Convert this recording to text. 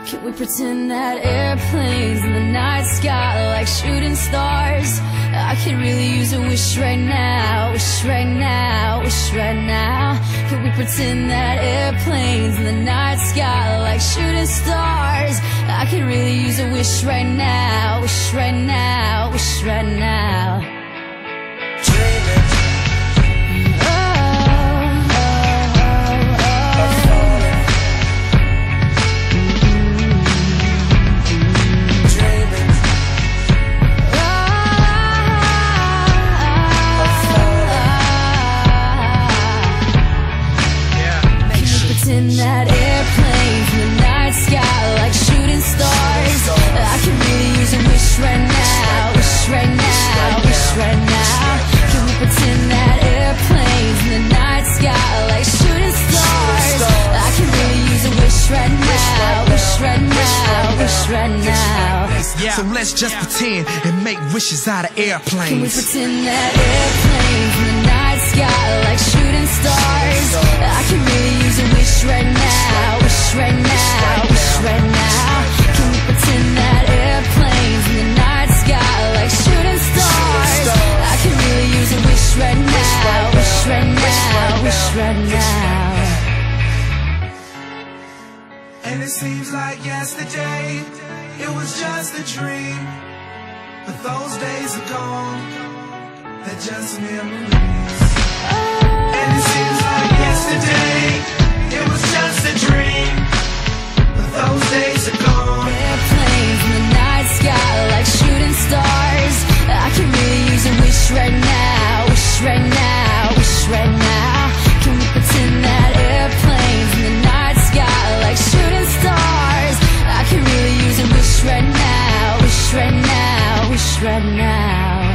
Can we pretend that airplanes in the night sky like shooting stars? I could really use a wish right now, wish right now, wish right now. Can we pretend that airplanes in the night sky like shooting stars? I could really use a wish right now, wish right now, wish right now. Dreaming. In that airplanes in the night sky like shooting stars. I can really use a wish right now, wish right now, wish right now. Can we pretend that airplanes in the night sky like shooting stars? I can really use a wish right now, wish right now, wish right now. So let's just pretend and make wishes out of airplanes. Can we pretend that airplanes in the night sky like shooting stars? I can really use a wish right now, wish right now, wish right now. Can we pretend that airplanes in the night sky like shooting stars? I can really use a wish right now, wish right now, wish right now. And it seems like yesterday, it was just a dream. But those days are gone, they're just memories. And it seems like yesterday, it was just a dream. But those days are gone. Airplanes in the night sky like shooting stars. I can really use a wish right now, wish right now, wish right now. Can we pretend that airplanes in the night sky like shooting stars? I can really use a wish right now, wish right now, wish right now.